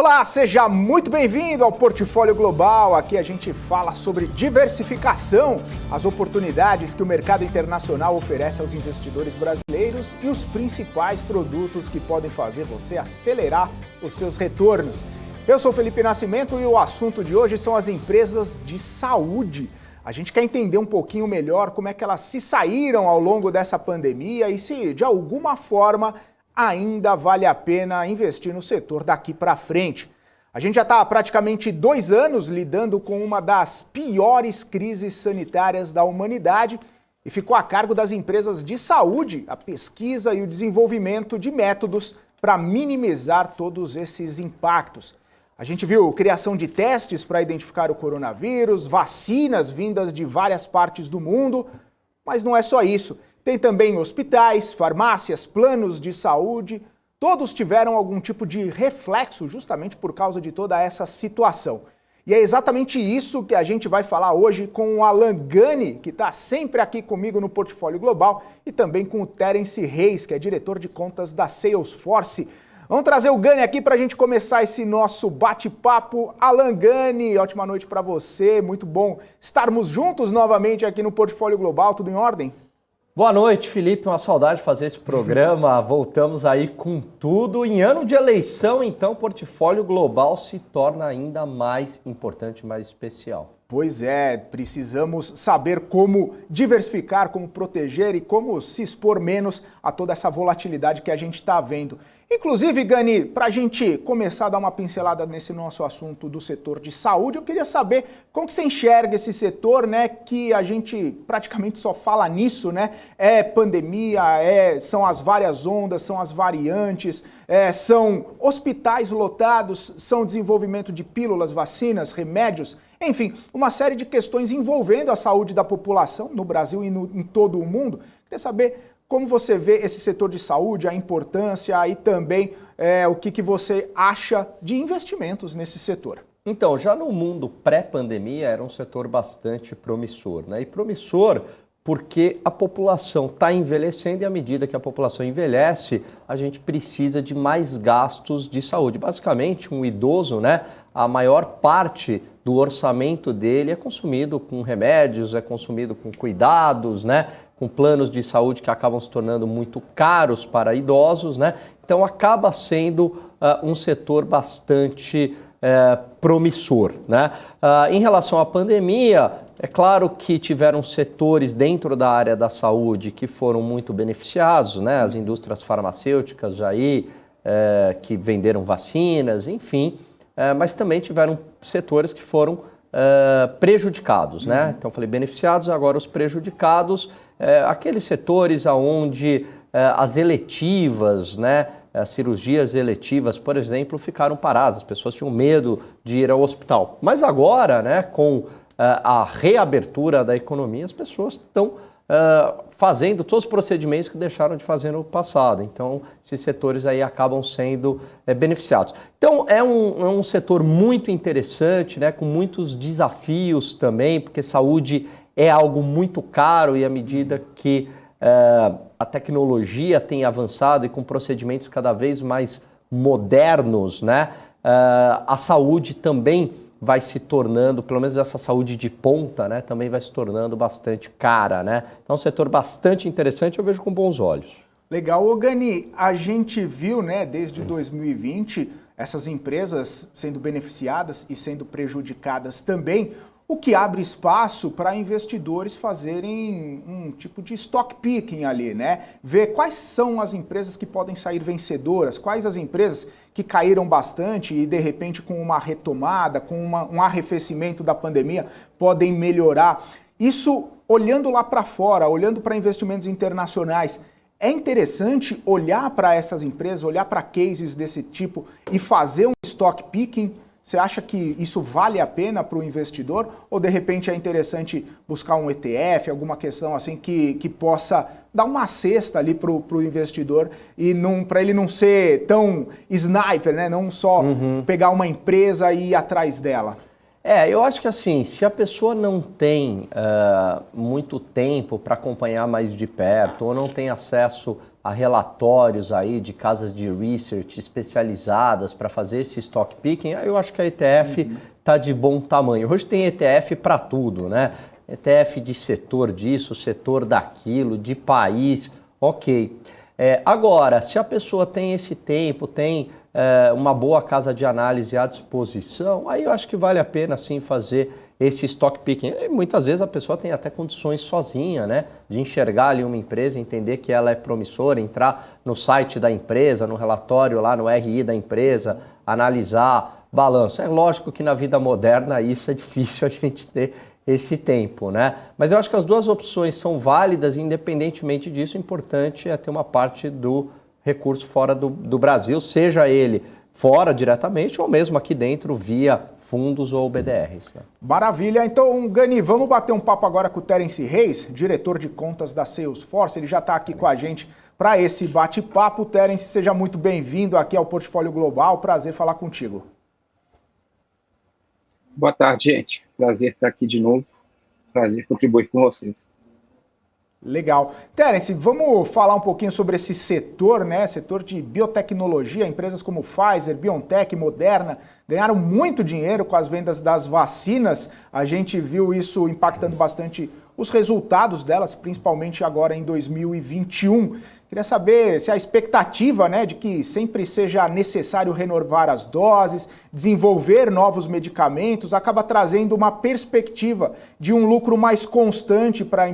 Olá, seja muito bem-vindo ao Portfólio Global. Aqui a gente fala sobre diversificação, as oportunidades que o mercado internacional oferece aos investidores brasileiros e os principais produtos que podem fazer você acelerar os seus retornos. Eu sou Felipe Nascimento e o assunto de hoje são as empresas de saúde. A gente quer entender um pouquinho melhor como é que elas se saíram ao longo dessa pandemia e se, de alguma forma, ainda vale a pena investir no setor daqui para frente. A gente já está há praticamente 2 anos lidando com uma das piores crises sanitárias da humanidade e ficou a cargo das empresas de saúde a pesquisa e o desenvolvimento de métodos para minimizar todos esses impactos. A gente viu criação de testes para identificar o coronavírus, vacinas vindas de várias partes do mundo, mas não é só isso. Tem também hospitais, farmácias, planos de saúde, todos tiveram algum tipo de reflexo justamente por causa de toda essa situação. E é exatamente isso que a gente vai falar hoje com o Alan Gani, que está sempre aqui comigo no Portfólio Global, e também com o Terence Reis, que é diretor de contas da Salesforce. Vamos trazer o Gani aqui para a gente começar esse nosso bate-papo. Alan Gani, ótima noite para você, muito bom estarmos juntos novamente aqui no Portfólio Global, tudo em ordem? Boa noite, Felipe, uma saudade de fazer esse programa, voltamos aí com tudo. Em ano de eleição, então, o Portfólio Global se torna ainda mais importante, mais especial. Pois é, precisamos saber como diversificar, como proteger e como se expor menos a toda essa volatilidade que a gente está vendo. Inclusive, Gani, para a gente começar a dar uma pincelada nesse nosso assunto do setor de saúde, eu queria saber como que você enxerga esse setor, né, que a gente praticamente só fala nisso, né? É pandemia, são as várias ondas, são as variantes, são hospitais lotados, são desenvolvimento de pílulas, vacinas, remédios, enfim, uma série de questões envolvendo a saúde da população no Brasil e em todo o mundo. Queria saber como você vê esse setor de saúde, a importância e também o que você acha de investimentos nesse setor. Então, já no mundo pré-pandemia era um setor bastante promissor, né? E promissor porque a população está envelhecendo e à medida que a população envelhece, a gente precisa de mais gastos de saúde. Basicamente, um idoso, né, a maior parte do orçamento dele é consumido com remédios, é consumido com cuidados, né, com planos de saúde que acabam se tornando muito caros para idosos, né? Então acaba sendo um setor bastante promissor, né? Em relação à pandemia, é claro que tiveram setores dentro da área da saúde que foram muito beneficiados, né? As indústrias farmacêuticas já aí, que venderam vacinas, enfim, mas também tiveram setores que foram prejudicados, né? Então falei beneficiados, agora os prejudicados, aqueles setores onde as eletivas, né? As cirurgias eletivas, por exemplo, ficaram paradas, as pessoas tinham medo de ir ao hospital. Mas agora, né, com a reabertura da economia, as pessoas estão fazendo todos os procedimentos que deixaram de fazer no passado. Então, esses setores aí acabam sendo beneficiados. Então, é um setor muito interessante, né, com muitos desafios também, porque saúde é algo muito caro e à medida que a tecnologia tem avançado e com procedimentos cada vez mais modernos, né, a saúde também vai se tornando, pelo menos essa saúde de ponta, né, também vai se tornando bastante cara, né? Então, é um setor bastante interessante, eu vejo com bons olhos. Legal. Ô Gani, a gente viu, né, desde 2020, essas empresas sendo beneficiadas e sendo prejudicadas também, o que abre espaço para investidores fazerem um tipo de stock picking ali, né? Ver quais são as empresas que podem sair vencedoras, quais as empresas que caíram bastante e de repente com uma retomada, com um arrefecimento da pandemia, podem melhorar. Isso olhando lá para fora, olhando para investimentos internacionais. É interessante olhar para essas empresas, olhar para cases desse tipo e fazer um stock picking. Você acha que isso vale a pena para o investidor ou de repente é interessante buscar um ETF, alguma questão assim que possa dar uma cesta ali para o investidor e para ele não ser tão sniper, né? Não só pegar uma empresa e ir atrás dela? Eu acho que assim, se a pessoa não tem muito tempo para acompanhar mais de perto ou não tem acesso a relatórios aí de casas de research especializadas para fazer esse stock picking, aí eu acho que a ETF está de bom tamanho. Hoje tem ETF para tudo, né? ETF de setor disso, setor daquilo, de país, ok. Agora, se a pessoa tem esse tempo, tem uma boa casa de análise à disposição, aí eu acho que vale a pena sim fazer esse stock picking. E muitas vezes a pessoa tem até condições sozinha, né, de enxergar ali uma empresa, entender que ela é promissora, entrar no site da empresa, no relatório lá no RI da empresa, analisar balanço. É lógico que na vida moderna isso é difícil a gente ter esse tempo, né? Mas eu acho que as duas opções são válidas, independentemente disso, o importante é ter uma parte do recurso fora do Brasil, seja ele fora diretamente ou mesmo aqui dentro via fundos ou BDRs. Né? Maravilha. Então, Gani, vamos bater um papo agora com o Terence Reis, diretor de contas da Salesforce. Ele já está aqui com a gente para esse bate-papo. Terence, seja muito bem-vindo aqui ao Portfólio Global. Prazer falar contigo. Boa tarde, gente. Prazer estar aqui de novo. Prazer contribuir com vocês. Legal. Terence, vamos falar um pouquinho sobre esse setor, né? Setor de biotecnologia. Empresas como Pfizer, BioNTech, Moderna ganharam muito dinheiro com as vendas das vacinas. A gente viu isso impactando bastante os resultados delas, principalmente agora em 2021. Queria saber se a expectativa, né, de que sempre seja necessário renovar as doses, desenvolver novos medicamentos, acaba trazendo uma perspectiva de um lucro mais constante para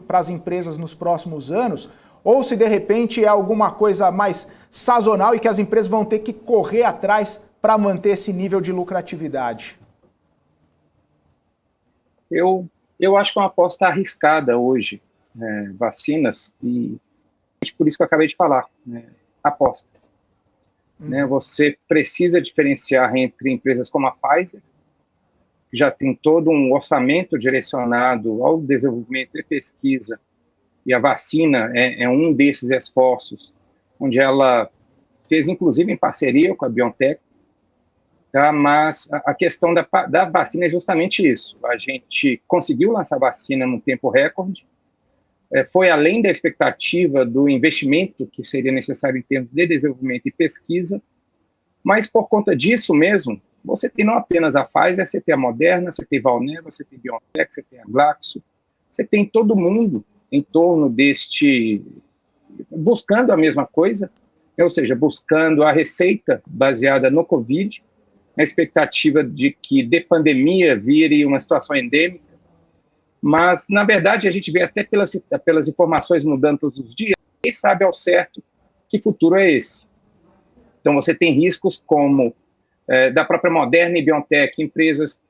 as empresas nos próximos anos, ou se de repente é alguma coisa mais sazonal e que as empresas vão ter que correr atrás para manter esse nível de lucratividade. Eu acho que é uma aposta arriscada hoje, vacinas, e por isso que eu acabei de falar, aposta. Você precisa diferenciar entre empresas como a Pfizer, que já tem todo um orçamento direcionado ao desenvolvimento e pesquisa, e a vacina é um desses esforços, onde ela fez, inclusive, em parceria com a BioNTech, tá? Mas a questão da vacina é justamente isso. A gente conseguiu lançar a vacina num tempo recorde, foi além da expectativa do investimento que seria necessário em termos de desenvolvimento e pesquisa, mas por conta disso mesmo, você tem não apenas a Pfizer, você tem a Moderna, você tem a Valneva, você tem a BioNTech, você tem a Glaxo, você tem todo mundo em torno buscando a mesma coisa, ou seja, buscando a receita baseada no Covid, a expectativa de que de pandemia vire uma situação endêmica, mas, na verdade, a gente vê até pelas informações mudando todos os dias, quem sabe ao certo que futuro é esse. Então, você tem riscos como da própria Moderna e BioNTech, empresas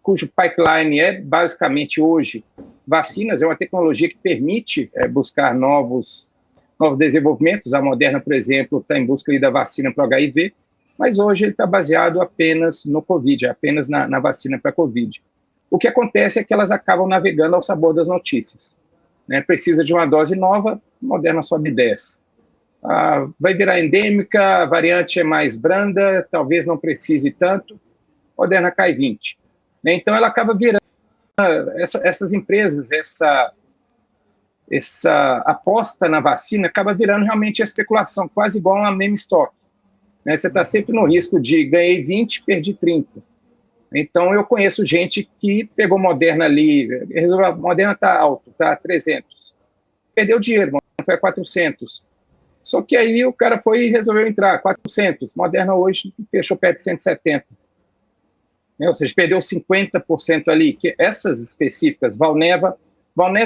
cujo pipeline é basicamente hoje vacinas, é uma tecnologia que permite buscar novos desenvolvimentos. A Moderna, por exemplo, está em busca da vacina para o HIV, mas hoje ele está baseado apenas no Covid, apenas na vacina para Covid. O que acontece é que elas acabam navegando ao sabor das notícias. Precisa de uma dose nova, Moderna sobe 10. Vai virar endêmica, a variante é mais branda, talvez não precise tanto, Moderna cai 20. Então, ela acaba virando, essas empresas, essa aposta na vacina acaba virando realmente a especulação, quase igual a meme stock. Você está sempre no risco de ganhei 20, perdi 30. Então, eu conheço gente que pegou Moderna ali, resolveu, Moderna está alto, está 300. Perdeu dinheiro, Moderna foi a 400. Só que aí o cara foi e resolveu entrar, 400. Moderna hoje fechou perto de 170. Ou seja, perdeu 50% ali. Que essas específicas, Valneva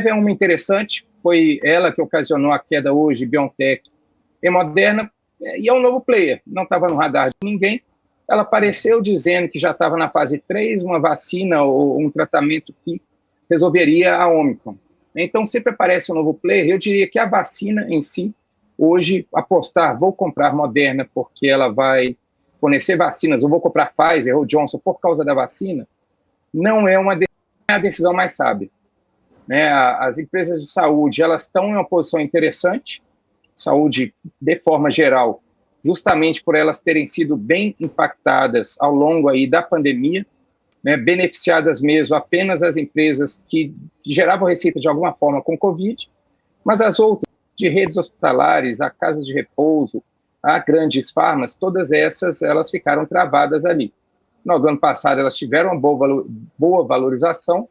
é uma interessante, foi ela que ocasionou a queda hoje, BioNTech e Moderna, e é um novo player, não estava no radar de ninguém. Ela apareceu dizendo que já estava na fase 3, uma vacina ou um tratamento que resolveria a Omicron. Então, sempre aparece um novo player. Eu diria que a vacina em si, hoje, apostar, vou comprar Moderna porque ela vai fornecer vacinas, ou vou comprar Pfizer ou Johnson por causa da vacina, não é a decisão mais sábia. As empresas de saúde, elas estão em uma posição interessante, saúde de forma geral, justamente por elas terem sido bem impactadas ao longo aí da pandemia, beneficiadas mesmo apenas as empresas que geravam receita de alguma forma com Covid, mas as outras de redes hospitalares, a casas de repouso, a grandes farmas, todas essas elas ficaram travadas ali. No ano passado elas tiveram uma boa valorização.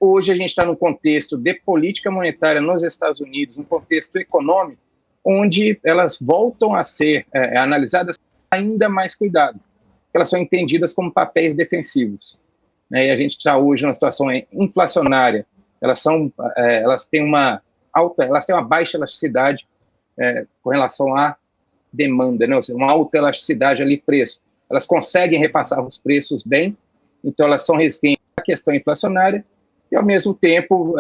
Hoje a gente está num contexto de política monetária nos Estados Unidos, um contexto econômico, onde elas voltam a ser analisadas com ainda mais cuidado. Elas são entendidas como papéis defensivos. E a gente está hoje numa situação inflacionária. Elas têm uma baixa elasticidade com relação à demanda, né? Ou seja, uma alta elasticidade ali preço. Elas conseguem repassar os preços bem, então elas são resistentes à questão inflacionária e, ao mesmo tempo,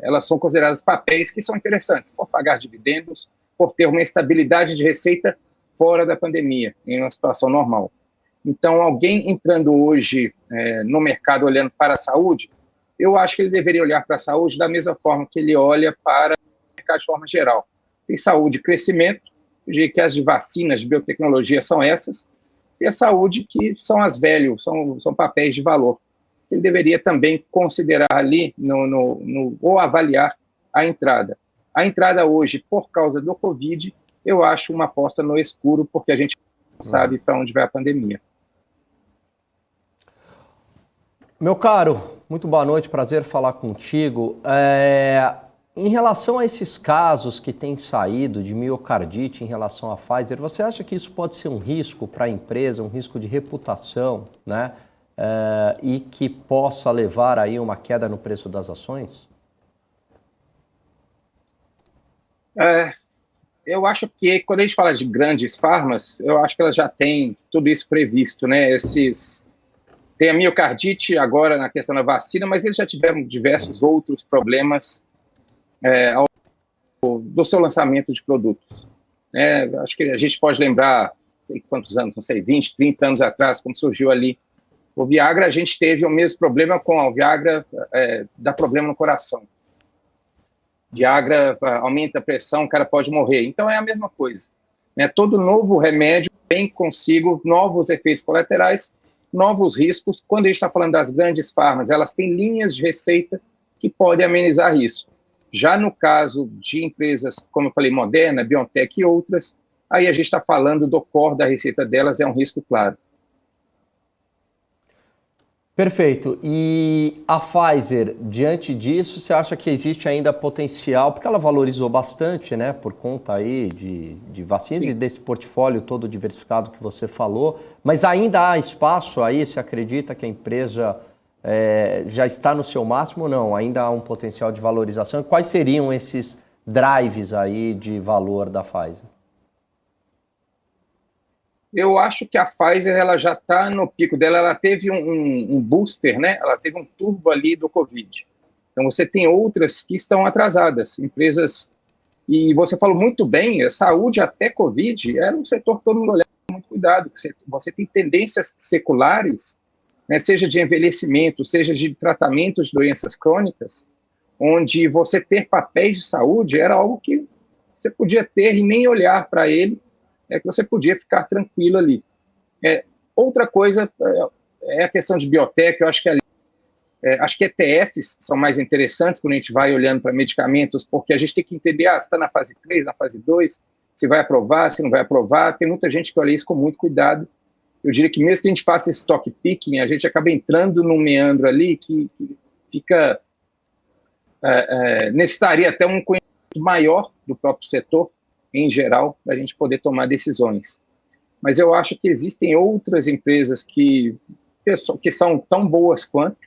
elas são consideradas papéis que são interessantes por pagar dividendos, por ter uma estabilidade de receita fora da pandemia, em uma situação normal. Então, alguém entrando hoje no mercado olhando para a saúde, eu acho que ele deveria olhar para a saúde da mesma forma que ele olha para o mercado de forma geral. Tem saúde e crescimento, eu diria que as de vacinas, de biotecnologia são essas, e a saúde que são as velhas, são papéis de valor. Ele deveria também considerar ali ou avaliar a entrada. A entrada hoje, por causa do Covid, eu acho uma aposta no escuro, porque a gente não sabe para onde vai a pandemia. Meu caro, muito boa noite, prazer falar contigo. Em relação a esses casos que têm saído de miocardite em relação à Pfizer, você acha que isso pode ser um risco para a empresa, um risco de reputação, né? E que possa levar aí uma queda no preço das ações? Eu acho que quando a gente fala de grandes farmas, eu acho que elas já têm tudo isso previsto, né? Tem a miocardite agora na questão da vacina, mas eles já tiveram diversos outros problemas do seu lançamento de produtos. Acho que a gente pode lembrar, não sei quantos anos, não sei, 20, 30 anos atrás, quando surgiu ali o Viagra, a gente teve o mesmo problema com o Viagra, dá problema no coração. Viagra aumenta a pressão, o cara pode morrer. Então é a mesma coisa. Todo novo remédio tem consigo novos efeitos colaterais, novos riscos. Quando a gente está falando das grandes farmas, elas têm linhas de receita que podem amenizar isso. Já no caso de empresas, como eu falei, Moderna, BioNTech e outras, aí a gente está falando do core da receita delas, é um risco claro. Perfeito. E a Pfizer, diante disso, você acha que existe ainda potencial, porque ela valorizou bastante, né, por conta aí de vacinas e desse portfólio todo diversificado que você falou, mas ainda há espaço aí, você acredita que a empresa já está no seu máximo ou não? Ainda há um potencial de valorização? Quais seriam esses drives aí de valor da Pfizer? Eu acho que a Pfizer ela já está no pico dela, ela teve um booster, né? Ela teve um turbo ali do Covid. Então você tem outras que estão atrasadas, empresas, e você falou muito bem, a saúde até Covid era um setor que todo mundo olhava com muito cuidado, você tem tendências seculares, né, seja de envelhecimento, seja de tratamento de doenças crônicas, onde você ter papéis de saúde era algo que você podia ter e nem olhar para ele, que você podia ficar tranquilo ali. Outra coisa é a questão de biotech, eu acho que acho que ETFs são mais interessantes quando a gente vai olhando para medicamentos, porque a gente tem que entender, se está na fase 3, na fase 2, se vai aprovar, se não vai aprovar, tem muita gente que olha isso com muito cuidado. Eu diria que mesmo que a gente faça esse stock picking, a gente acaba entrando num meandro ali que fica, necessitaria até um conhecimento maior do próprio setor, em geral, para a gente poder tomar decisões. Mas eu acho que existem outras empresas que são tão boas quanto,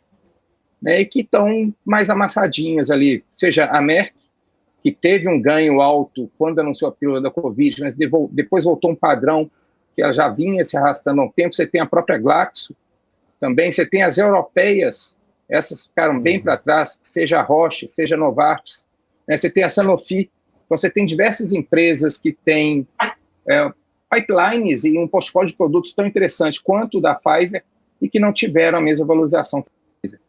né, e que estão mais amassadinhas ali, seja a Merck, que teve um ganho alto quando anunciou a pílula da Covid, mas depois voltou um padrão que ela já vinha se arrastando há um tempo. Você tem a própria Glaxo também, você tem as europeias, essas ficaram bem para trás, seja a Roche, seja a Novartis, né, você tem a Sanofi. Então, você tem diversas empresas que têm pipelines e um portfólio de produtos tão interessante quanto o da Pfizer e que não tiveram a mesma valorização que a Pfizer.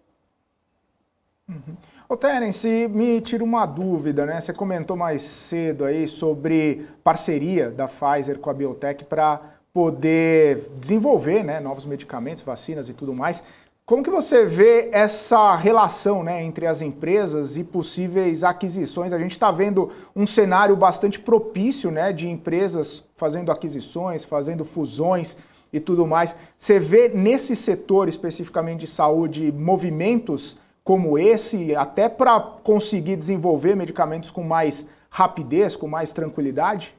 Ô, Terence, me tira uma dúvida, né? Você comentou mais cedo aí sobre parceria da Pfizer com a Biotech para poder desenvolver, né, novos medicamentos, vacinas e tudo mais. Como que você vê essa relação, né, entre as empresas e possíveis aquisições? A gente está vendo um cenário bastante propício, né, de empresas fazendo aquisições, fazendo fusões e tudo mais. Você vê nesse setor especificamente de saúde movimentos como esse, até para conseguir desenvolver medicamentos com mais rapidez, com mais tranquilidade?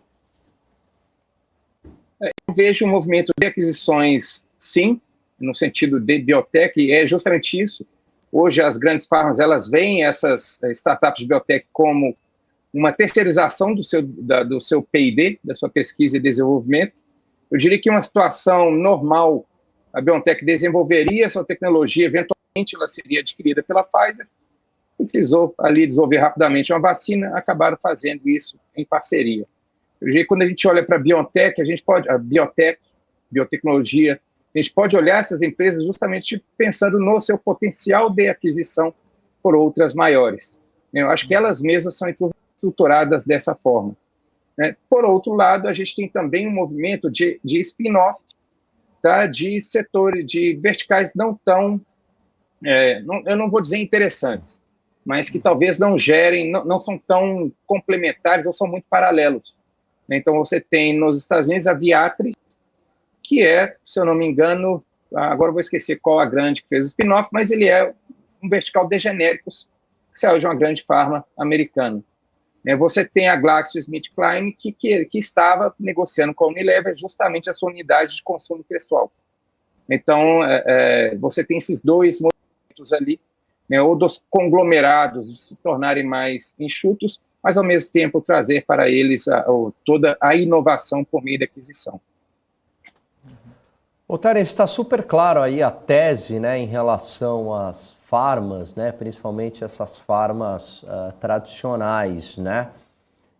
Eu vejo um movimento de aquisições, sim, no sentido de biotech, e é justamente isso. Hoje, as grandes farmas, elas veem essas startups de biotech como uma terceirização do seu P&D, da sua pesquisa e desenvolvimento. Eu diria que uma situação normal, a biotech desenvolveria sua tecnologia, eventualmente ela seria adquirida pela Pfizer, precisou ali desenvolver rapidamente uma vacina, acabaram fazendo isso em parceria. Eu diria que quando a gente olha para a biotech, biotecnologia, a gente pode olhar essas empresas justamente pensando no seu potencial de aquisição por outras maiores. Eu acho que elas mesmas são estruturadas dessa forma. Por outro lado, a gente tem também um movimento de spin-off, tá, de setores, de verticais não tão, eu não vou dizer interessantes, mas que talvez não gerem, não são tão complementares ou são muito paralelos. Então, você tem nos Estados Unidos a Viatris, que é, se eu não me engano, agora eu vou esquecer qual a grande que fez o spin-off, mas ele é um vertical de genéricos que saiu de uma grande farma americana. Você tem a GlaxoSmithKline, que estava negociando com a Unilever justamente a sua unidade de consumo pessoal. Então, você tem esses dois movimentos ali, ou dos conglomerados se tornarem mais enxutos, mas, ao mesmo tempo, trazer para eles toda a inovação por meio da aquisição. Ô, Terence, está super claro aí a tese, né, em relação às farmas, né, principalmente essas farmas tradicionais, né?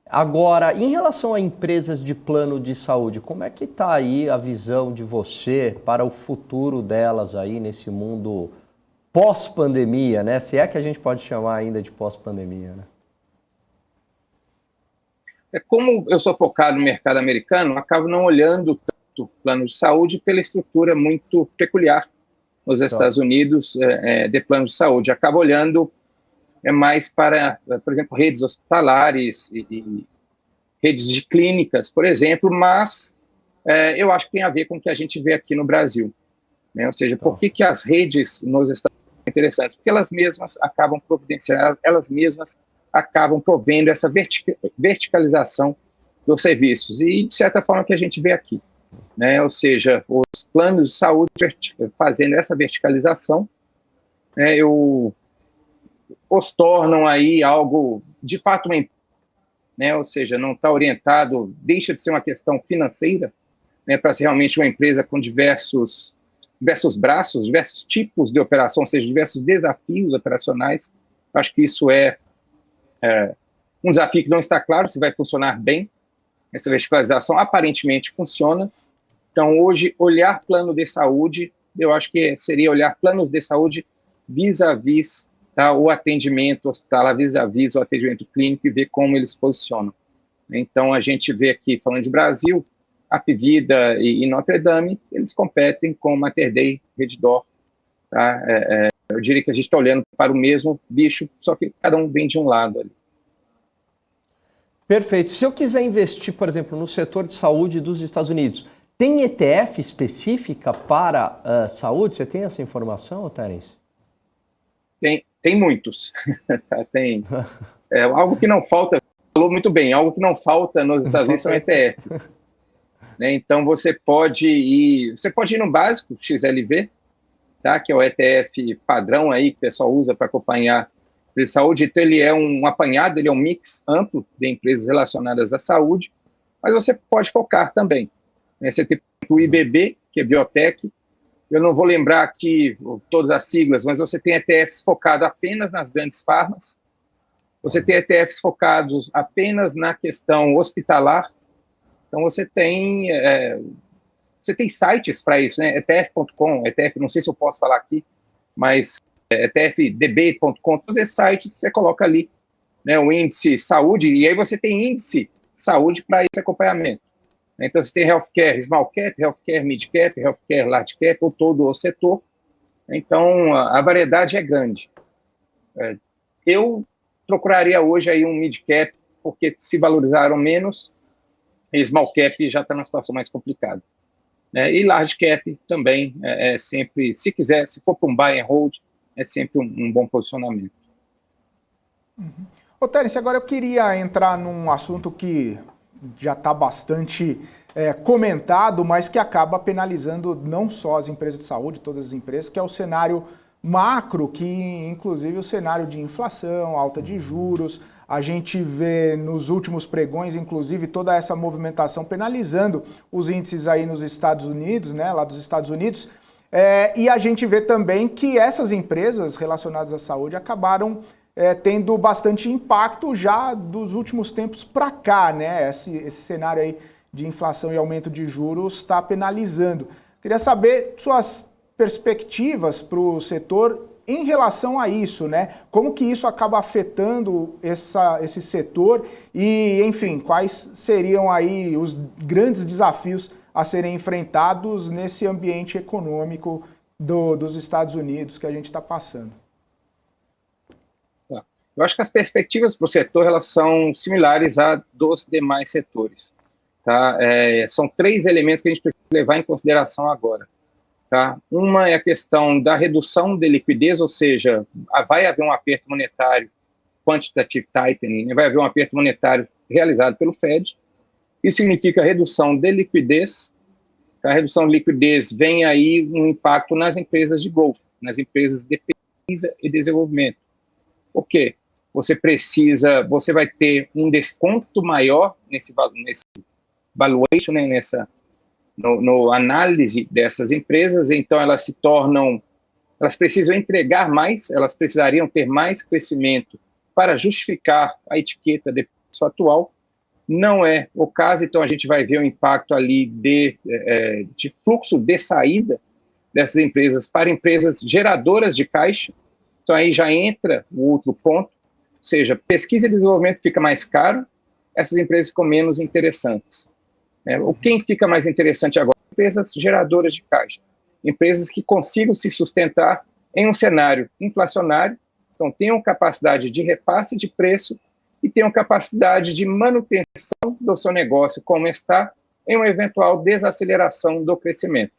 Agora, em relação a empresas de plano de saúde, como é que está aí a visão de você para o futuro delas aí nesse mundo pós-pandemia, né? Se é que a gente pode chamar ainda de pós-pandemia, né? Como eu sou focado no mercado americano, acabo não olhando tanto o plano de saúde pela estrutura muito peculiar nos Estados Unidos de plano de saúde. Acabo olhando mais para, por exemplo, redes hospitalares e redes de clínicas, por exemplo, mas eu acho que tem a ver com o que a gente vê aqui no Brasil. Ou seja, por que as redes nos Estados Unidos são interessantes? Porque elas mesmas acabam providenciando, elas mesmas acabam provendo essa verticalização dos serviços. E, de certa forma, que a gente vê aqui. Ou seja, os planos de saúde fazendo essa verticalização, os tornam aí algo, de fato, ou seja, não está orientado, deixa de ser uma questão financeira, para ser realmente uma empresa com diversos braços, diversos tipos de operação, ou seja, diversos desafios operacionais. Acho que isso é um desafio que não está claro se vai funcionar bem. Essa verticalização aparentemente funciona. Então, hoje, olhar plano de saúde, eu acho que seria olhar planos de saúde vis-à-vis o atendimento hospitalar, vis-à-vis o atendimento clínico e ver como eles se posicionam. Então, a gente vê aqui, falando de Brasil, Apvida e Notre Dame, eles competem com Mater Dei, Redditor. Tá? Eu diria que a gente está olhando para o mesmo bicho, só que cada um vem de um lado ali. Perfeito. Se eu quiser investir, por exemplo, no setor de saúde dos Estados Unidos, tem ETF específica para saúde? Você tem essa informação, Terence? Tem muitos. Tem algo que não falta, falou muito bem, algo que não falta nos Estados Unidos são ETFs. Então, você pode ir no básico, XLV, tá? Que é o ETF padrão aí que o pessoal usa para acompanhar a saúde. Então, ele é um apanhado, ele é um mix amplo de empresas relacionadas à saúde, mas você pode focar também. Você tem o IBB, que é biotech. Eu não vou lembrar aqui todas as siglas, mas você tem ETFs focados apenas nas grandes farmas. Você tem ETFs focados apenas na questão hospitalar. Então, você tem sites para isso, né? ETF.com, ETF, não sei se eu posso falar aqui, mas etfdb.com, todos esses sites você coloca ali, né, o índice saúde, e aí você tem índice saúde para esse acompanhamento. Então, você tem healthcare small cap, healthcare mid cap, healthcare large cap, ou todo o setor. Então, a variedade é grande. Eu procuraria hoje aí um mid-cap, porque se valorizaram menos, e small cap já está numa situação mais complicada. E large cap também é sempre, se for para um buy and hold, é sempre um bom posicionamento. Ô, Terence, agora eu queria entrar num assunto que já está bastante comentado, mas que acaba penalizando não só as empresas de saúde, todas as empresas, que é o cenário macro, que inclusive o cenário de inflação, alta de juros. A gente vê nos últimos pregões, inclusive, toda essa movimentação penalizando os índices aí nos Estados Unidos, né, lá dos Estados Unidos. E a gente vê também que essas empresas relacionadas à saúde acabaram tendo bastante impacto já dos últimos tempos para cá, né? Esse cenário aí de inflação e aumento de juros está penalizando. Queria saber suas perspectivas para o setor em relação a isso, né? Como que isso acaba afetando esse setor e, enfim, quais seriam aí os grandes desafios a serem enfrentados nesse ambiente econômico dos Estados Unidos que a gente está passando? Eu acho que as perspectivas para o setor elas são similares a dos demais setores. Tá? São 3 elementos que a gente precisa levar em consideração agora. Tá? Uma é a questão da redução de liquidez, ou seja, vai haver um aperto monetário, quantitative tightening, né? Vai haver um aperto monetário realizado pelo Fed. Isso significa redução de liquidez. A redução de liquidez vem aí um impacto nas empresas de growth, nas empresas de pesquisa e desenvolvimento. Por quê? Você vai ter um desconto maior nesse valuation, né, no análise dessas empresas, então elas precisam entregar mais, elas precisariam ter mais crescimento para justificar a etiqueta de preço atual. Não é o caso, então a gente vai ver um impacto ali de fluxo de saída dessas empresas para empresas geradoras de caixa. Então aí já entra o outro ponto, ou seja, pesquisa e desenvolvimento fica mais caro, essas empresas ficam menos interessantes. Quem fica mais interessante agora? Empresas geradoras de caixa, empresas que consigam se sustentar em um cenário inflacionário, então tenham capacidade de repasse de preço e tenham capacidade de manutenção do seu negócio como está em uma eventual desaceleração do crescimento.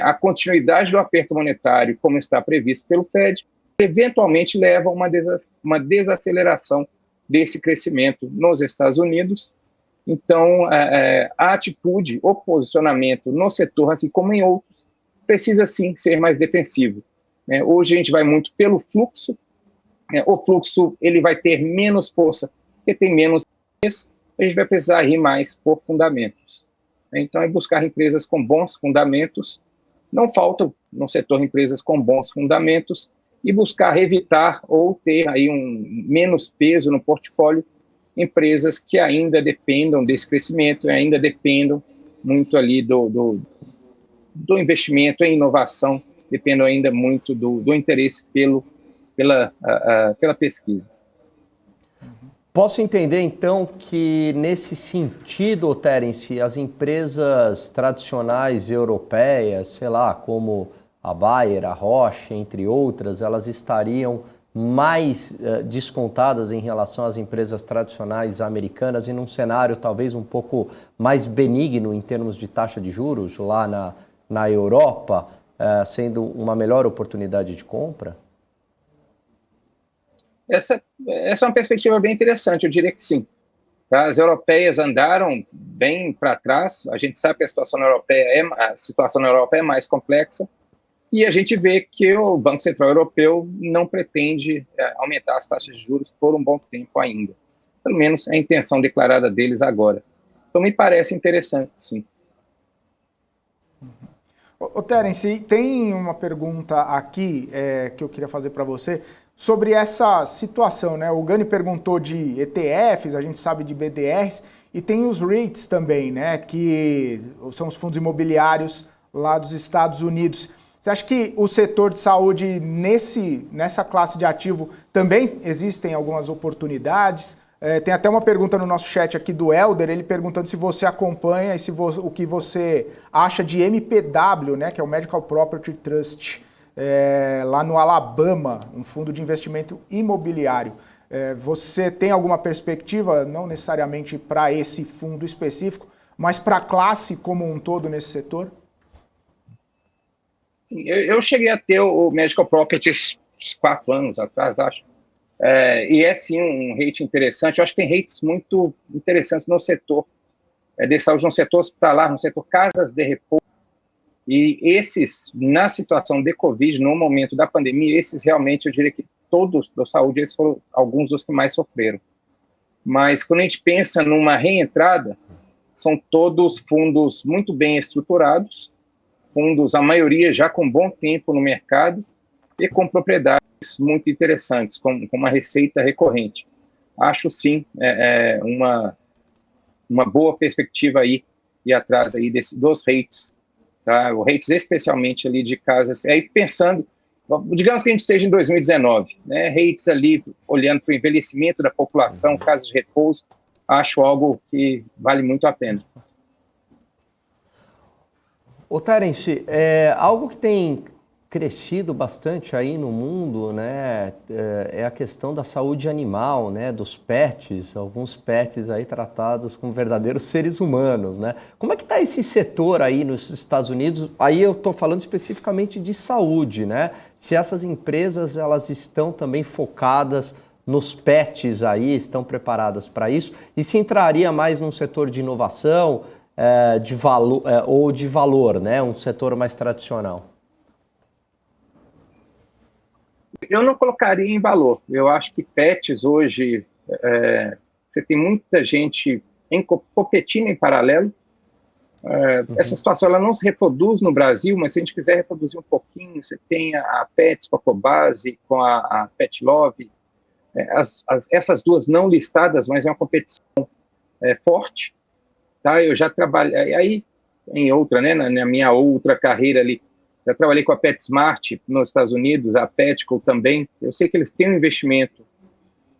A continuidade do aperto monetário, como está previsto pelo Fed, eventualmente leva a uma desaceleração desse crescimento nos Estados Unidos. Então, a atitude, o posicionamento no setor, assim como em outros, precisa sim ser mais defensivo. Hoje a gente vai muito pelo fluxo, o fluxo ele vai ter menos força, porque tem menos liquidez, a gente vai precisar ir mais por fundamentos. Então, é buscar empresas com bons fundamentos, não faltam no setor empresas com bons fundamentos, e buscar evitar ou ter aí menos peso no portfólio, empresas que ainda dependam desse crescimento, ainda dependam muito ali do investimento em inovação, dependam ainda muito do interesse pela pesquisa. Posso entender, então, que nesse sentido, Terence, as empresas tradicionais europeias, sei lá, como a Bayer, a Roche, entre outras, elas estariam mais descontadas em relação às empresas tradicionais americanas e num cenário talvez um pouco mais benigno em termos de taxa de juros lá na Europa, sendo uma melhor oportunidade de compra? Essa é uma perspectiva bem interessante, eu diria que sim. As europeias andaram bem para trás, a gente sabe que a situação na Europa é mais complexa, e a gente vê que o Banco Central Europeu não pretende aumentar as taxas de juros por um bom tempo ainda. Pelo menos é a intenção declarada deles agora. Então, me parece interessante, sim. Ô Terence, tem uma pergunta aqui que eu queria fazer para você sobre essa situação, né? O Gani perguntou de ETFs, a gente sabe de BDRs, e tem os REITs também, né? Que são os fundos imobiliários lá dos Estados Unidos. Você acha que o setor de saúde, nessa classe de ativo, também existem algumas oportunidades? Tem até uma pergunta no nosso chat aqui do Helder, ele perguntando se você acompanha e o que você acha de MPW, né, que é o Medical Property Trust. lá no Alabama, um fundo de investimento imobiliário. Você tem alguma perspectiva, não necessariamente para esse fundo específico, mas para a classe como um todo nesse setor? Sim, eu cheguei a ter o Medical Properties 4 anos atrás, acho. E é sim um rate interessante. Eu acho que tem rates muito interessantes no setor de saúde, no setor hospitalar, no setor casas de repouso. E esses, na situação de Covid, no momento da pandemia, esses realmente, eu diria que todos da saúde, esses foram alguns dos que mais sofreram. Mas quando a gente pensa numa reentrada, são todos fundos muito bem estruturados, fundos, a maioria já com bom tempo no mercado e com propriedades muito interessantes, com uma receita recorrente. Acho, sim, uma boa perspectiva aí e atrás aí dos rates, tá? O rates especialmente ali de casas, aí pensando, digamos que a gente esteja em 2019, né? Rates ali olhando para o envelhecimento da população, casas de repouso, acho algo que vale muito a pena. Ô Terence, algo que tem crescido bastante aí no mundo, né, é a questão da saúde animal, né, dos pets, alguns pets aí tratados como verdadeiros seres humanos, né? Como é que está esse setor aí nos Estados Unidos? Aí eu estou falando especificamente de saúde, né? Se essas empresas, elas estão também focadas nos pets aí, estão preparadas para isso? E se entraria mais num setor de inovação, de valor, ou de valor, né? Um setor mais tradicional? Eu não colocaria em valor. Eu acho que pets hoje, você tem muita gente competindo em paralelo. Essa situação ela não se reproduz no Brasil, mas se a gente quiser reproduzir um pouquinho, você tem a Pets com a Cobase, com a Pet Love, essas duas não listadas, mas é uma competição forte. Tá? Eu já trabalhei aí em outra, né, na minha outra carreira ali, já trabalhei com a PetSmart nos Estados Unidos, a Petco também. Eu sei que eles têm um investimento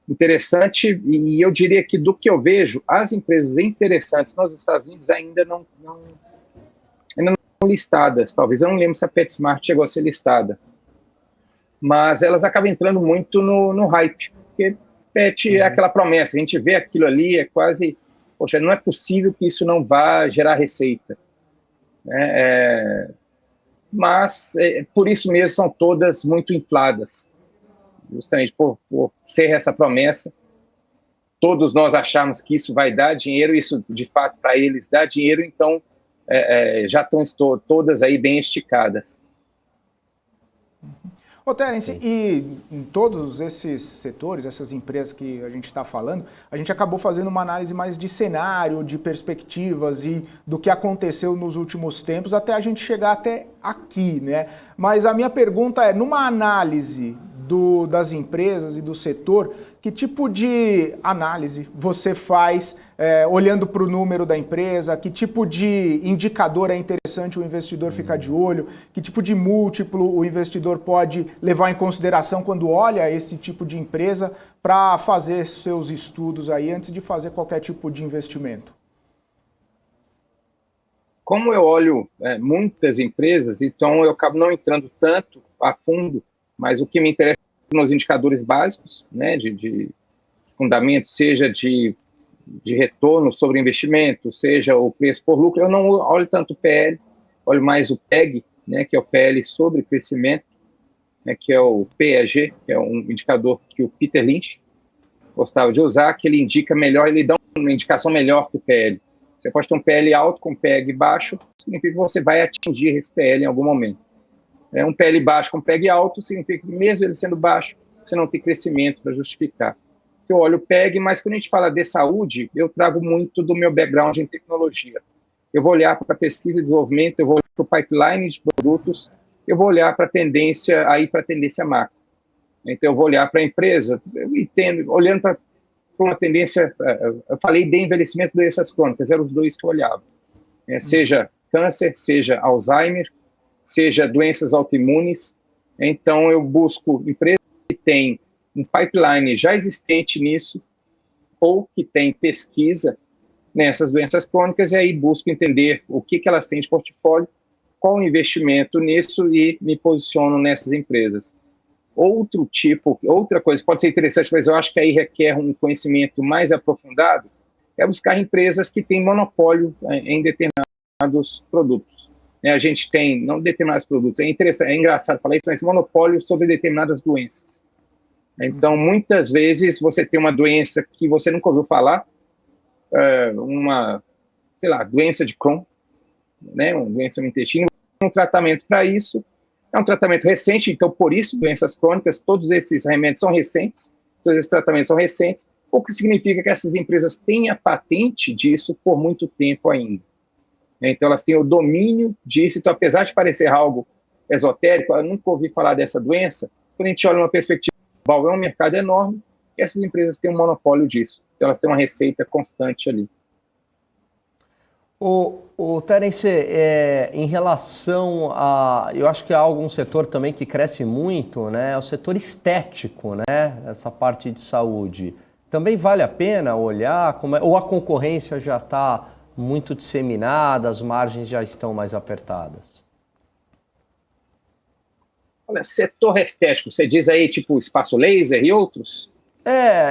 interessante e eu diria que do que eu vejo, as empresas interessantes nos Estados Unidos ainda não listadas. Talvez, eu não lembro se a PetSmart chegou a ser listada, mas elas acabam entrando muito no hype, porque pet é aquela promessa, a gente vê aquilo ali, é quase, poxa, não é possível que isso não vá gerar receita. Mas, por isso mesmo, são todas muito infladas, justamente por ser essa promessa. Todos nós achamos que isso vai dar dinheiro, isso, de fato, para eles dá dinheiro, então já estão todas aí bem esticadas. Ô, Terence, e em todos esses setores, essas empresas que a gente está falando, a gente acabou fazendo uma análise mais de cenário, de perspectivas e do que aconteceu nos últimos tempos até a gente chegar até aqui, né? Mas a minha pergunta é, numa análise das empresas e do setor, que tipo de análise você faz olhando para o número da empresa? Que tipo de indicador é interessante o investidor ficar de olho? Que tipo de múltiplo o investidor pode levar em consideração quando olha esse tipo de empresa para fazer seus estudos aí antes de fazer qualquer tipo de investimento? Como eu olho muitas empresas, então eu acabo não entrando tanto a fundo, mas o que me interessa são os indicadores básicos, né, de fundamento, seja de retorno sobre investimento, seja o preço por lucro. Eu não olho tanto o PL, olho mais o PEG, né, que é o PL sobre crescimento, né, que é o PEG, que é um indicador que o Peter Lynch gostava de usar, que ele indica melhor, ele dá uma indicação melhor que o PL. Você pode ter um PL alto com PEG baixo, significa que você vai atingir esse PL em algum momento. Um PL baixo com PEG alto significa que mesmo ele sendo baixo, você não tem crescimento para justificar. Eu olho o PEG, mas quando a gente fala de saúde, eu trago muito do meu background em tecnologia. Eu vou olhar para pesquisa e desenvolvimento, eu vou olhar para o pipeline de produtos, eu vou olhar para a tendência, macro. Então, eu vou olhar para a empresa, eu entendo, olhando para uma tendência, eu falei de envelhecimento de doenças crônicas, eram os dois que eu olhava. Seja câncer, seja Alzheimer, seja doenças autoimunes. Então, eu busco empresas que têm um pipeline já existente nisso, ou que tem pesquisa nessas doenças crônicas, e aí busco entender o que elas têm de portfólio qual o investimento nisso e me posiciono nessas empresas. Outra coisa que pode ser interessante, mas eu acho que aí requer um conhecimento mais aprofundado, é buscar empresas que têm monopólio em determinados produtos. A gente tem, não determinados produtos, é engraçado falar isso, mas monopólio sobre determinadas doenças. Então, muitas vezes, você tem uma doença que você nunca ouviu falar, doença de Crohn, né, uma doença no intestino, um tratamento para isso, é um tratamento recente, então, por isso, doenças crônicas, todos esses remédios são recentes, todos esses tratamentos são recentes, o que significa que essas empresas têm a patente disso por muito tempo ainda. Então, elas têm o domínio disso, então, apesar de parecer algo esotérico, eu nunca ouvi falar dessa doença, quando a gente olha uma perspectiva global, é um mercado enorme, e essas empresas têm um monopólio disso, então elas têm uma receita constante ali. O Terence, em relação a... Eu acho que há algum setor também que cresce muito, né? É o setor estético, né? Essa parte de saúde. Também vale a pena olhar, ou a concorrência já está muito disseminada, as margens já estão mais apertadas? Olha, setor estético, você diz aí tipo espaço laser e outros?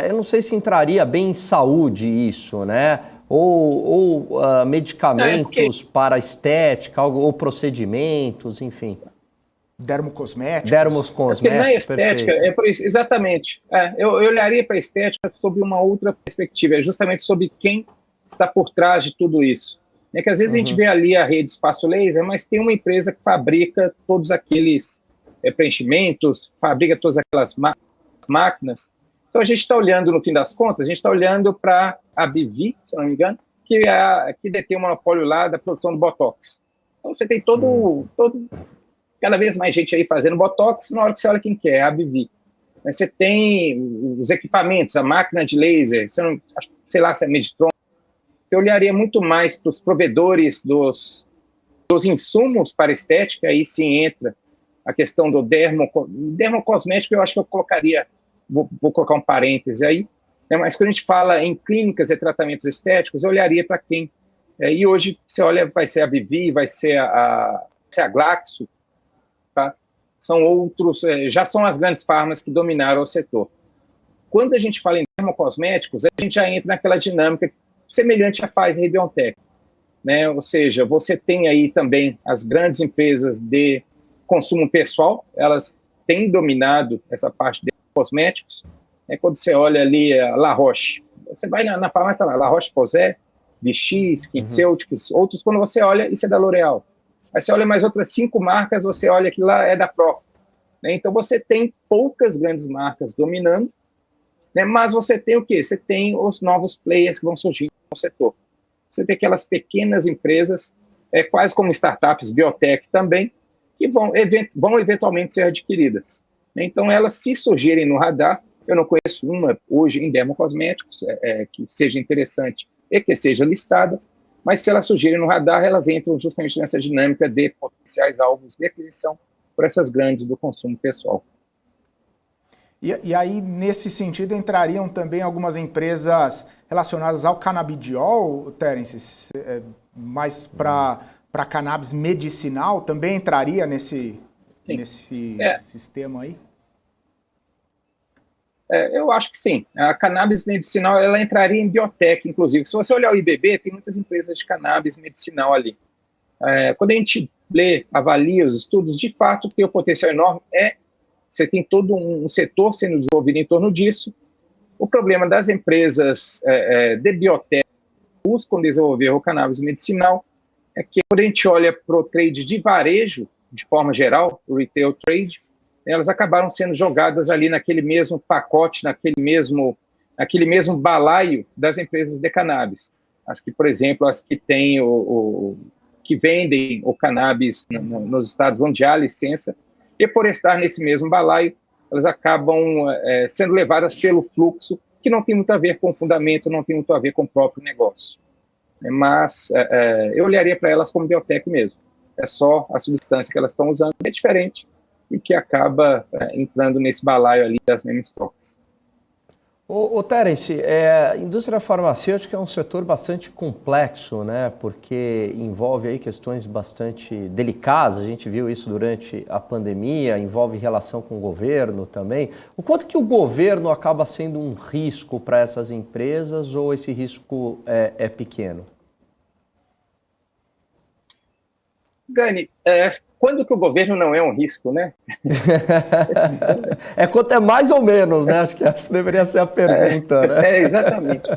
Eu não sei se entraria bem em saúde isso, né? Ou medicamentos para estética, ou procedimentos, enfim. Dermocosméticos. Dermocosméticos, porque não é estética, perfeito. é por isso, exatamente. Eu olharia para a estética sob uma outra perspectiva, é justamente sobre quem está por trás de tudo isso. É que às vezes a gente vê ali a rede Espaço Laser, mas tem uma empresa que fabrica todos aqueles preenchimentos, fabrica todas aquelas máquinas. Então a gente está olhando, no fim das contas, a gente está olhando para a Bivi, se eu não me engano, que detém o monopólio lá da produção do Botox. Então você tem cada vez mais gente aí fazendo Botox, na hora que você olha quem que é a Bivi. Você tem os equipamentos, a máquina de laser, sei lá se é Meditron. Eu olharia muito mais para os provedores dos insumos para estética, aí sim entra a questão do dermocosmético, eu acho que eu colocaria, vou colocar um parêntese aí, né, mas quando a gente fala em clínicas e tratamentos estéticos, eu olharia para quem? E hoje, você olha, vai ser a Bivi, vai ser a Glaxo, tá? São outros, já são as grandes farmas que dominaram o setor. Quando a gente fala em dermocosméticos, a gente já entra naquela dinâmica semelhante à Pfizer e BioNTech, né? Ou seja, você tem aí também as grandes empresas de consumo pessoal, elas têm dominado essa parte de cosméticos. Quando você olha ali a La Roche, você vai na farmácia lá, La Roche-Posay, Vichy, SkinCeuticals, outros, quando você olha, isso é da L'Oréal. Aí você olha mais outras 5 marcas, você olha que lá é da Procter, né? Então você tem poucas grandes marcas dominando, né? Mas você tem o quê? Você tem os novos players que vão surgir no setor. Você tem aquelas pequenas empresas, quase como startups, biotech também, que vão eventualmente ser adquiridas. Então, elas, se surgirem no radar, eu não conheço uma hoje em dermocosméticos que seja interessante e que seja listada, mas se elas surgirem no radar, elas entram justamente nessa dinâmica de potenciais alvos de aquisição por essas grandes do consumo pessoal. E aí, nesse sentido, entrariam também algumas empresas relacionadas ao canabidiol, Terence, mais para cannabis medicinal, também entraria nesse sistema aí? Eu acho que sim. A cannabis medicinal, ela entraria em biotech, inclusive. Se você olhar o IBB, tem muitas empresas de cannabis medicinal ali. Quando a gente avalia os estudos, de fato, tem um potencial enorme. Você tem todo um setor sendo desenvolvido em torno disso. O problema das empresas de biotech que buscam desenvolver o cannabis medicinal é que, quando a gente olha para o trade de varejo, de forma geral, o retail trade, elas acabaram sendo jogadas ali naquele mesmo pacote, naquele mesmo balaio das empresas de cannabis. As que, por exemplo, as que têm que vendem o cannabis nos estados onde há licença, e por estar nesse mesmo balaio, elas acabam sendo levadas pelo fluxo, que não tem muito a ver com o fundamento, não tem muito a ver com o próprio negócio. Mas eu olharia para elas como biotech mesmo. É só a substância que elas estão usando, é diferente, e que acaba entrando nesse balaio ali das mesmas trocas. Terence, a indústria farmacêutica é um setor bastante complexo, né? Porque envolve aí questões bastante delicadas. A gente viu isso durante a pandemia, envolve relação com o governo também. O quanto que o governo acaba sendo um risco para essas empresas ou esse risco é pequeno? Gani, quando que o governo não é um risco, né? Quanto é mais ou menos, né? Acho que essa deveria ser a pergunta, né? Exatamente.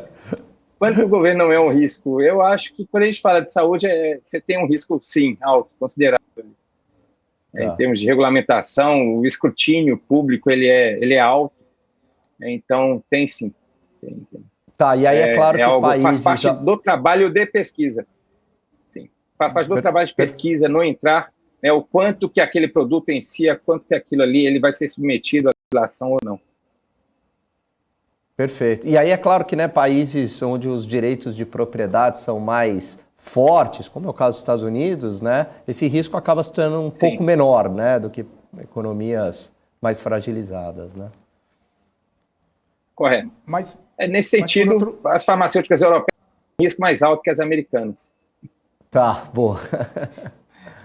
Quando que o governo não é um risco? Eu acho que quando a gente fala de saúde, você tem um risco, sim, alto, considerável. Em termos de regulamentação, o escrutínio público, ele é alto. Então, tem sim. Tem. Tá, e aí é claro que algo, países... faz parte do trabalho de pesquisa. Sim, faz parte do trabalho de pesquisa, não entrar, né, o quanto que aquele produto em si, quanto que aquilo ali, ele vai ser submetido à legislação ou não. Perfeito. E aí é claro que, né, países onde os direitos de propriedade são mais fortes, como é o caso dos Estados Unidos, né, esse risco acaba se tornando um pouco menor, né, do que economias mais fragilizadas, né? Correto. Nesse sentido, as farmacêuticas europeias têm um risco mais alto que as americanas. Tá, boa.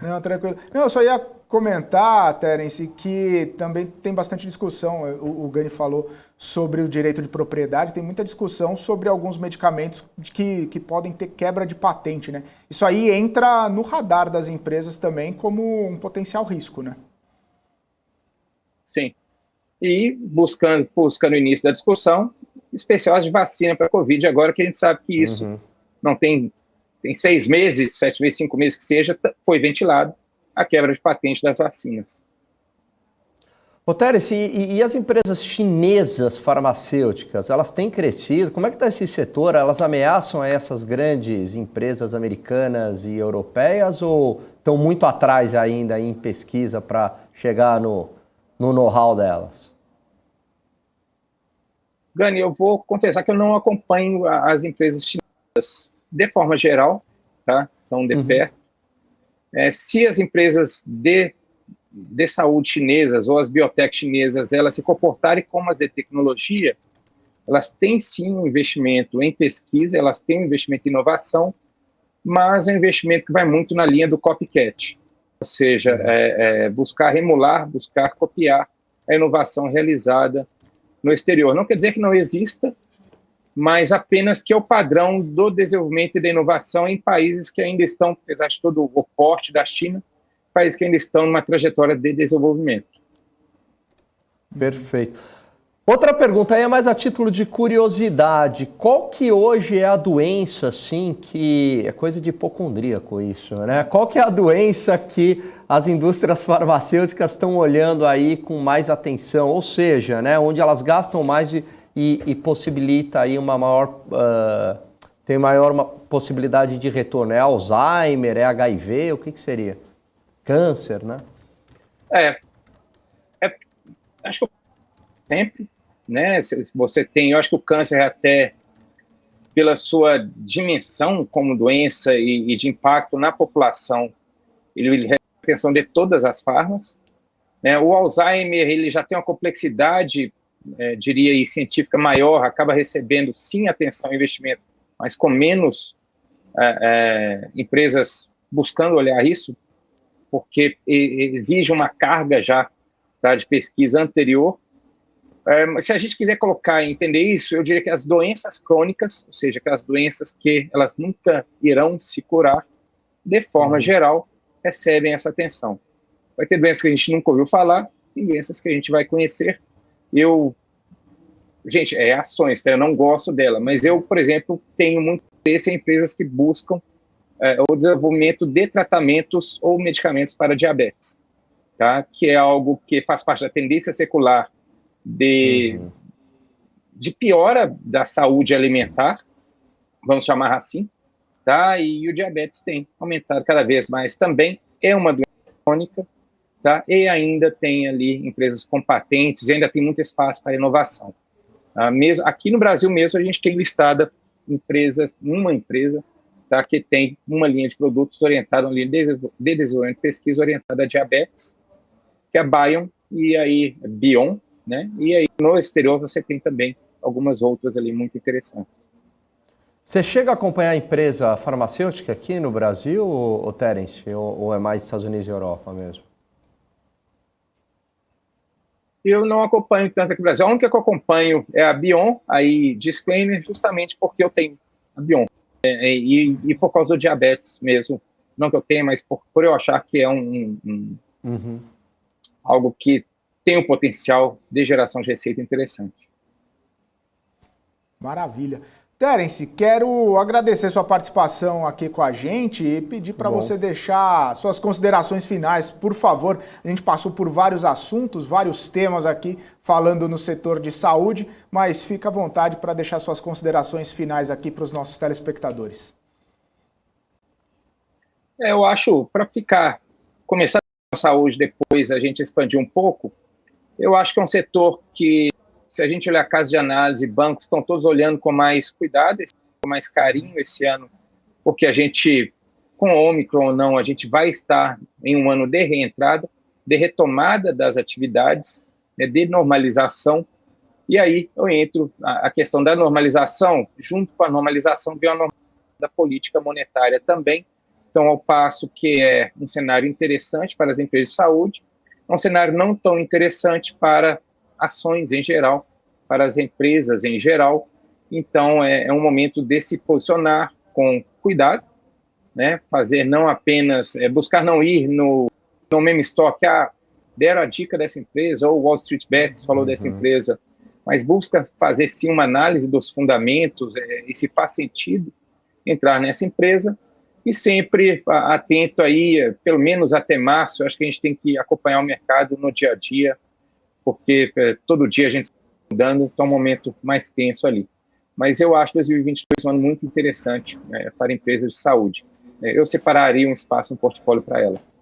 Não, tranquilo. Não, eu só ia comentar, Terence, que também tem bastante discussão, o Gani falou sobre o direito de propriedade, tem muita discussão sobre alguns medicamentos que podem ter quebra de patente, né? Isso aí entra no radar das empresas também como um potencial risco, né? Sim. E buscando o início da discussão, especial de vacina para a Covid, agora que a gente sabe que isso não tem 6 meses, 7 meses, 5 meses que seja, foi ventilado a quebra de patente das vacinas. Terence, e as empresas chinesas farmacêuticas, elas têm crescido? Como é que está esse setor? Elas ameaçam essas grandes empresas americanas e europeias ou estão muito atrás ainda em pesquisa para chegar no know-how delas? Gani, eu vou confessar que eu não acompanho as empresas chinesas de forma geral, tá? Então, de perto. Se as empresas de saúde chinesas ou as biotech chinesas, elas se comportarem como as de tecnologia, elas têm sim um investimento em pesquisa, elas têm um investimento em inovação, mas é um investimento que vai muito na linha do copycat, ou seja, buscar emular, buscar copiar a inovação realizada no exterior. Não quer dizer que não exista, mas apenas que é o padrão do desenvolvimento e da inovação em países que ainda estão, apesar de todo o porte da China, países que ainda estão numa trajetória de desenvolvimento. Perfeito. Outra pergunta aí é mais a título de curiosidade. Qual que hoje é a doença, assim, que é coisa de hipocondríaco isso, né? Qual que é a doença que as indústrias farmacêuticas estão olhando aí com mais atenção? Ou seja, né, onde elas gastam mais e possibilita aí uma maior... tem maior possibilidade de retorno. É Alzheimer, é HIV, o que seria? Câncer, né? Acho que sempre, né? Você tem, eu acho que o câncer até pela sua dimensão como doença e de impacto na população, ele recebe a atenção de todas as farmas, né? O Alzheimer, ele já tem uma complexidade, diria aí, científica maior, acaba recebendo sim atenção e investimento, mas com menos empresas buscando olhar isso, porque exige uma carga já, tá, de pesquisa anterior. Se a gente quiser colocar e entender isso, eu diria que as doenças crônicas, ou seja, aquelas doenças que elas nunca irão se curar, de forma geral, recebem essa atenção. Vai ter doenças que a gente nunca ouviu falar e doenças que a gente vai conhecer. Gente, ações, tá? Eu não gosto dela, mas eu, por exemplo, tenho muito interesse em empresas que buscam o desenvolvimento de tratamentos ou medicamentos para diabetes, tá? Que é algo que faz parte da tendência secular de piora da saúde alimentar, vamos chamar assim, tá? E o diabetes tem aumentado cada vez mais também, é uma doença crônica, tá? E ainda tem ali empresas com patentes, e ainda tem muito espaço para inovação. Mesmo, aqui no Brasil mesmo, a gente tem listada uma empresa, tá, que tem uma linha de produtos orientada, uma linha de desenvolvimento de pesquisa orientada a diabetes, que é a Bion, e aí Bion, né? E aí no exterior você tem também algumas outras ali muito interessantes. Você chega a acompanhar a empresa farmacêutica aqui no Brasil, ou Terence, ou é mais Estados Unidos e Europa mesmo? Eu não acompanho tanto aqui no Brasil. A única que eu acompanho é a Bion, aí disclaimer, justamente porque eu tenho a Bion. E por causa do diabetes mesmo. Não que eu tenha, mas por eu achar que é algo que tem um potencial de geração de receita interessante. Maravilha. Terence, quero agradecer sua participação aqui com a gente e pedir para você deixar suas considerações finais, por favor. A gente passou por vários assuntos, vários temas aqui, falando no setor de saúde, mas fica à vontade para deixar suas considerações finais aqui para os nossos telespectadores. Eu acho, para começar com a saúde, depois a gente expandir um pouco, eu acho que é um setor que, se a gente olhar casas de análise, bancos, estão todos olhando com mais cuidado, com mais carinho esse ano, porque a gente, com o Ômicron ou não, a gente vai estar em um ano de reentrada, de retomada das atividades, né, de normalização, e aí eu entro a questão da normalização, junto com a normalização vem a normalização da política monetária também, então ao passo que é um cenário interessante para as empresas de saúde, é um cenário não tão interessante para ações em geral, para as empresas em geral. Então, é um momento de se posicionar com cuidado, né? Fazer não apenas, buscar não ir no meme stock, deram a dica dessa empresa, ou Wall Street Bets falou dessa empresa, mas busca fazer sim uma análise dos fundamentos, e se faz sentido entrar nessa empresa, e sempre atento aí, pelo menos até março, acho que a gente tem que acompanhar o mercado no dia a dia, porque todo dia a gente está mudando, então é um momento mais tenso ali. Mas eu acho 2022 um ano muito interessante, né, para empresas de saúde. Eu separaria um espaço, um portfólio para elas.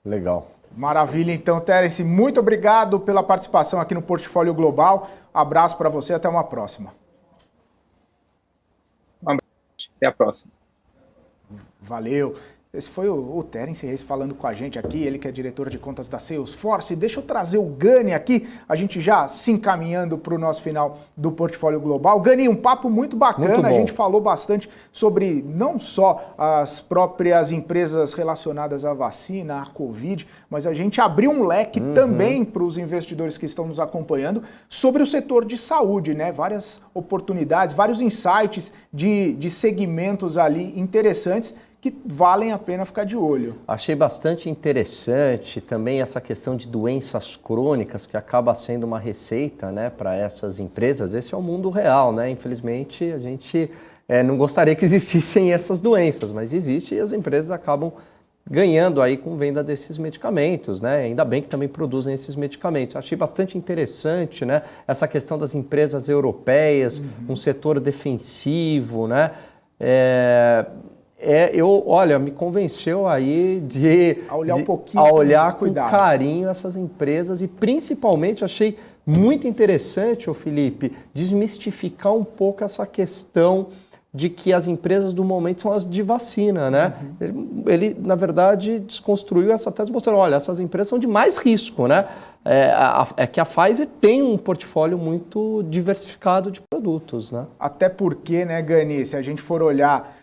Legal. Maravilha, então, Terence, muito obrigado pela participação aqui no Portfólio Global. Abraço para você, até uma próxima. Um abraço, até a próxima. Valeu. Esse foi o Terence Reis falando com a gente aqui, ele que é diretor de contas da Salesforce. Deixa eu trazer o Gani aqui, a gente já se encaminhando para o nosso final do Portfólio Global. Gani, um papo muito bacana, muito a gente falou bastante sobre não só as próprias empresas relacionadas à vacina, à Covid, mas a gente abriu um leque também para os investidores que estão nos acompanhando sobre o setor de saúde, né? Várias oportunidades, vários insights de segmentos ali interessantes que valem a pena ficar de olho. Achei bastante interessante também essa questão de doenças crônicas, que acaba sendo uma receita, né, para essas empresas. Esse é o mundo real, né? Infelizmente, a gente não gostaria que existissem essas doenças, mas existe e as empresas acabam ganhando aí com venda desses medicamentos, né? Ainda bem que também produzem esses medicamentos. Achei bastante interessante, né, essa questão das empresas europeias, um setor defensivo, né? Olha, me convenceu aí a olhar um pouquinho, a olhar com carinho essas empresas e principalmente achei muito interessante, Felipe, desmistificar um pouco essa questão de que as empresas do momento são as de vacina, né? Ele na verdade, desconstruiu essa tese, mostrando, olha, essas empresas são de mais risco, né? Que a Pfizer tem um portfólio muito diversificado de produtos, né? Até porque, né, Gani, se a gente for olhar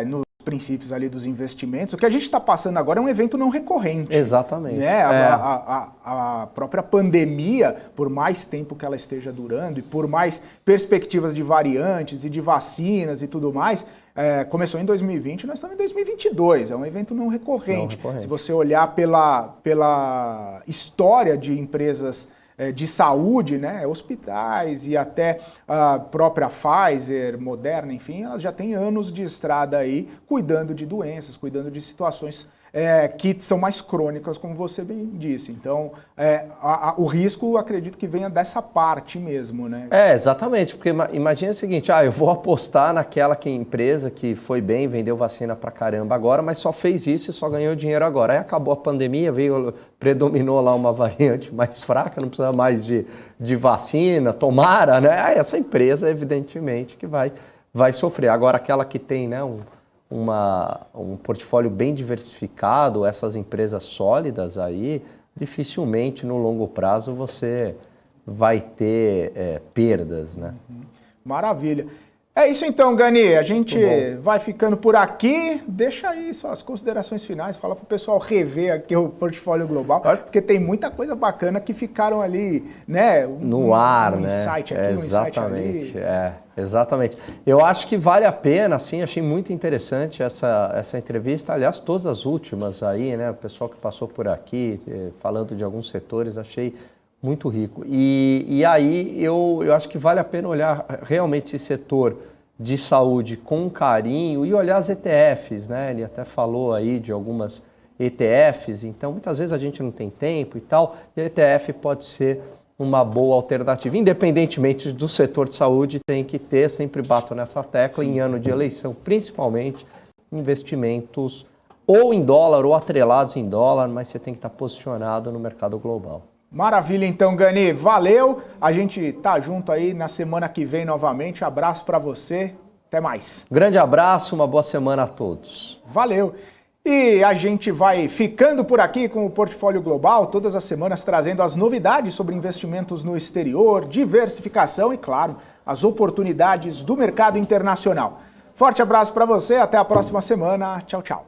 nos princípios ali dos investimentos, o que a gente está passando agora é um evento não recorrente. Exatamente. Né? A própria pandemia, por mais tempo que ela esteja durando e por mais perspectivas de variantes e de vacinas e tudo mais, começou em 2020 e nós estamos em 2022. É um evento não recorrente. Se você olhar pela história de empresas de saúde, né, hospitais e até a própria Pfizer, Moderna, enfim, elas já têm anos de estrada aí cuidando de doenças, cuidando de situações que são mais crônicas, como você bem disse. Então, o risco, acredito que venha dessa parte mesmo, né? Exatamente, porque imagina o seguinte, eu vou apostar naquela empresa que foi bem, vendeu vacina pra caramba agora, mas só fez isso e só ganhou dinheiro agora. Aí acabou a pandemia, predominou lá uma variante mais fraca, não precisa mais de vacina, tomara, né? Essa empresa, evidentemente, que vai sofrer. Agora, aquela que tem, né, um portfólio bem diversificado, essas empresas sólidas aí, dificilmente no longo prazo você vai ter perdas, né? Maravilha. É isso então, Gani. A gente vai ficando por aqui. Deixa aí só as considerações finais. Fala para o pessoal rever aqui o Portfólio Global, porque tem muita coisa bacana que ficaram ali, né? No ar, né? Insight aqui, um insight ali. Exatamente. Eu acho que vale a pena, assim, achei muito interessante essa entrevista. Aliás, todas as últimas aí, né? O pessoal que passou por aqui, falando de alguns setores, achei muito rico. E aí eu acho que vale a pena olhar realmente esse setor de saúde com carinho e olhar as ETFs, né? Ele até falou aí de algumas ETFs, então muitas vezes a gente não tem tempo e tal, e a ETF pode ser uma boa alternativa. Independentemente do setor de saúde, tem que ter, sempre bato nessa tecla, em ano de eleição, principalmente, investimentos ou em dólar ou atrelados em dólar, mas você tem que estar posicionado no mercado global. Maravilha, então, Gani. Valeu. A gente tá junto aí na semana que vem novamente. Abraço para você. Até mais. Grande abraço, uma boa semana a todos. Valeu. E a gente vai ficando por aqui com o Portfólio Global, todas as semanas trazendo as novidades sobre investimentos no exterior, diversificação e, claro, as oportunidades do mercado internacional. Forte abraço para você. Até a próxima semana. Tchau, tchau.